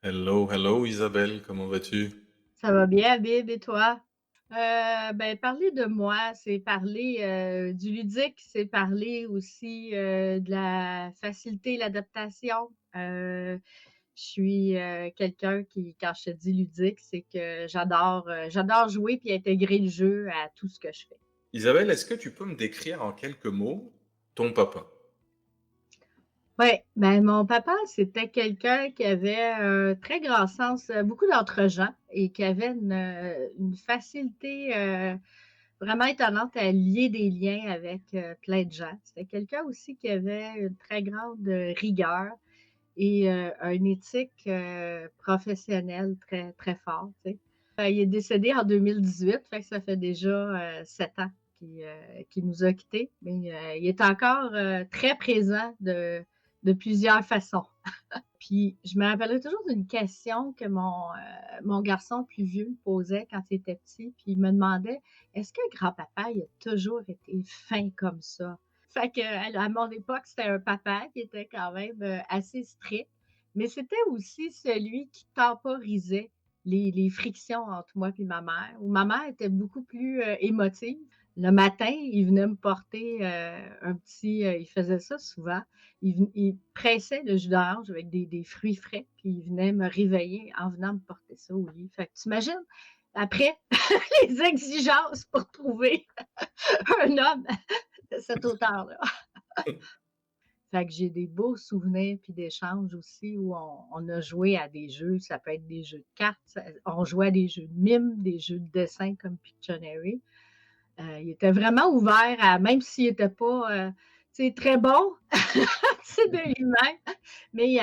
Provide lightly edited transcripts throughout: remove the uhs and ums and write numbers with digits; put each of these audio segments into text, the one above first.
Hello, hello Isabelle, comment vas-tu? Ça va bien, Habib, et toi? Parler de moi, c'est parler du ludique, c'est parler aussi de la facilité, l'adaptation. Je suis quelqu'un qui, quand je te dis ludique, c'est que j'adore jouer puis intégrer le jeu à tout ce que je fais. Isabelle, est-ce que tu peux me décrire en quelques mots ton papa? Oui, ben mon papa, c'était quelqu'un qui avait un très grand sens, beaucoup d'entre-gens et qui avait une facilité vraiment étonnante à lier des liens avec plein de gens. C'était quelqu'un aussi qui avait une très grande rigueur et une éthique professionnelle très, très forte. Tu sais. Il est décédé en 2018, fait que ça fait déjà 7 ans qu'il nous a quittés. Mais il est encore très présent de plusieurs façons. Puis je me rappellerai toujours d'une question que mon garçon plus vieux me posait quand il était petit, puis il me demandait: «Est-ce que grand-papa, il a toujours été fin comme ça?» Fait que à mon époque, c'était un papa qui était quand même, assez strict, mais c'était aussi celui qui temporisait les frictions entre moi et ma mère, où ma mère était beaucoup plus, émotive. Le matin, il venait me porter, un petit, il faisait ça souvent, il pressait le jus d'orange avec des fruits frais, puis il venait me réveiller en venant me porter ça au lit. Fait que tu imagines, après, les exigences pour trouver un homme de cette hauteur-là. Fait que j'ai des beaux souvenirs puis d'échanges aussi où on a joué à des jeux, ça peut être des jeux de cartes, on jouait à des jeux de mime, des jeux de dessin comme Pictionary. Il était vraiment ouvert à, même s'il était pas, tu sais, très bon, c'est de lui-même, mais il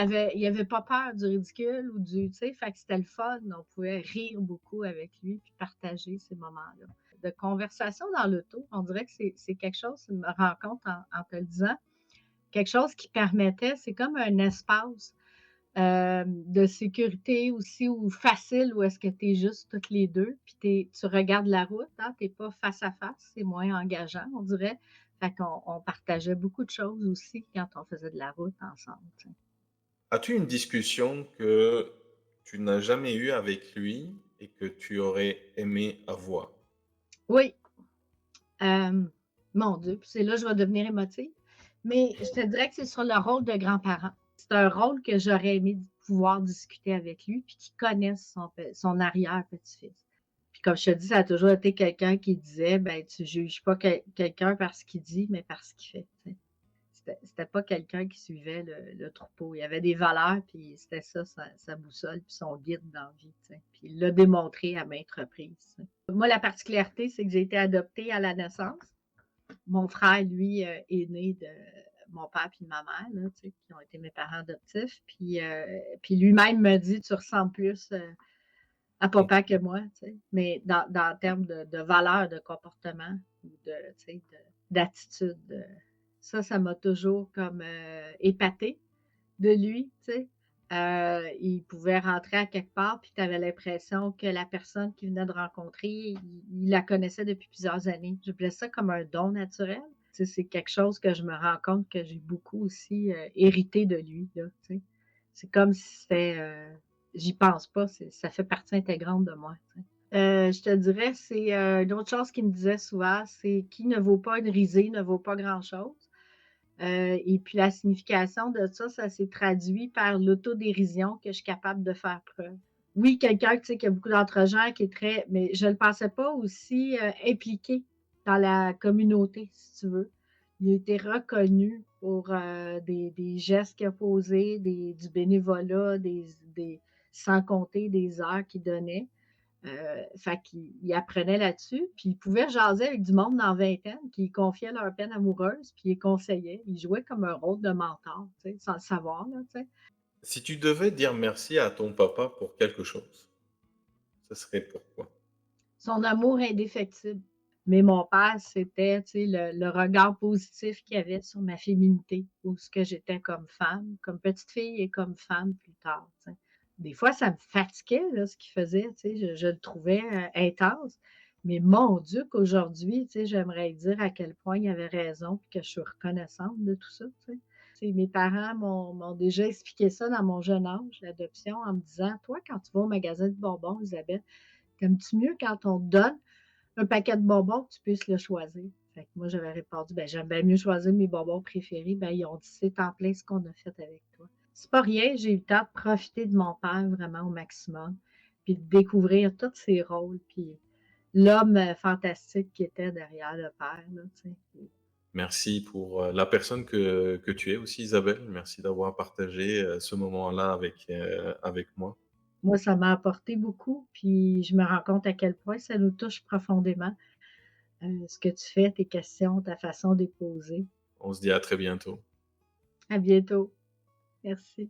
avait pas peur du ridicule ou du, tu sais, fait que c'était le fun. On pouvait rire beaucoup avec lui puis partager ces moments-là. De conversation dans l'auto, on dirait que c'est quelque chose, une rencontre en te le disant, quelque chose qui permettait, c'est comme un espace de sécurité aussi ou facile où est-ce que tu es juste toutes les deux, puis tu regardes la route, hein, tu n'es pas face à face, c'est moins engageant, on dirait. Fait qu'on on partageait beaucoup de choses aussi quand on faisait de la route ensemble. Tu sais. As-tu une discussion que tu n'as jamais eue avec lui et que tu aurais aimé avoir? Oui, euh, mon Dieu, puis c'est là que je vais devenir émotive, mais je te dirais que c'est sur le rôle de grand-parent. C'est un rôle que j'aurais aimé pouvoir discuter avec lui, puis qu'il connaisse son arrière-petit-fils. Puis comme je te dis, ça a toujours été quelqu'un qui disait, ben tu juges pas quelqu'un par ce qu'il dit, mais par ce qu'il fait. Tu sais. C'était pas quelqu'un qui suivait le troupeau. Il y avait des valeurs, puis c'était ça, sa boussole, puis son guide dans la vie. Tu sais. Puis il l'a démontré à maintes reprises. Tu sais. Moi, la particularité, c'est que j'ai été adoptée à la naissance. Mon frère, lui, est né de mon père et de ma mère, là, tu sais, qui ont été mes parents adoptifs. Puis lui-même me dit, tu ressembles plus à papa que moi, tu sais. Mais dans le terme de valeur, de comportement, ou tu sais, d'attitude. Ça m'a toujours comme épaté de lui, tu sais. Il pouvait rentrer à quelque part, puis tu avais l'impression que la personne qu'il venait de rencontrer, il la connaissait depuis plusieurs années. Je voulais ça comme un don naturel. Tu sais, c'est quelque chose que je me rends compte que j'ai beaucoup aussi hérité de lui, là, tu sais. C'est comme si c'était, j'y pense pas, ça fait partie intégrante de moi, tu sais. Je te dirais, c'est une autre chose qu'il me disait souvent, c'est qui ne vaut pas une risée ne vaut pas grand-chose. Et puis la signification de ça, ça s'est traduit par l'autodérision que je suis capable de faire preuve. Oui, quelqu'un tu sais, qui a beaucoup d'entre-gens, qui est très, mais je ne le pensais pas aussi impliqué dans la communauté, si tu veux. Il a été reconnu pour des gestes qu'il a posés, du bénévolat, sans compter des heures qu'il donnait. Fait qu'il apprenait là-dessus, puis il pouvait jaser avec du monde dans la vingtaine qui confiait leur peine amoureuse, puis il conseillait. Il jouait comme un rôle de mentor, tu sais, sans le savoir, là, tu sais. Si tu devais dire merci à ton papa pour quelque chose, ce serait pourquoi? Son amour indéfectible. Mais mon père, c'était, tu sais, le regard positif qu'il avait sur ma féminité, ou ce que j'étais comme femme, comme petite fille et comme femme plus tard, tu sais. Des fois, ça me fatiguait, là, ce qu'il faisait, tu sais, je le trouvais intense. Mais mon Dieu, qu'aujourd'hui, tu sais, j'aimerais dire à quel point il avait raison, puis que je suis reconnaissante de tout ça, tu sais. mes parents m'ont déjà expliqué ça dans mon jeune âge, l'adoption, en me disant: «Toi, quand tu vas au magasin de bonbons, Isabelle, t'aimes-tu mieux quand on te donne un paquet de bonbons que tu puisses le choisir?» Fait que moi, j'avais répondu: «Ben, j'aime bien mieux choisir mes bonbons préférés». Ben, ils ont dit: «C'est en plein ce qu'on a fait avec toi». C'est pas rien, j'ai eu le temps de profiter de mon père vraiment au maximum, puis de découvrir tous ses rôles, puis l'homme, fantastique qui était derrière le père, là, tu sais. Merci pour la personne que tu es aussi, Isabelle. Merci d'avoir partagé ce moment-là avec moi. Moi, ça m'a apporté beaucoup, puis je me rends compte à quel point ça nous touche profondément, ce que tu fais, tes questions, ta façon de les poser. On se dit à très bientôt. À bientôt. Merci.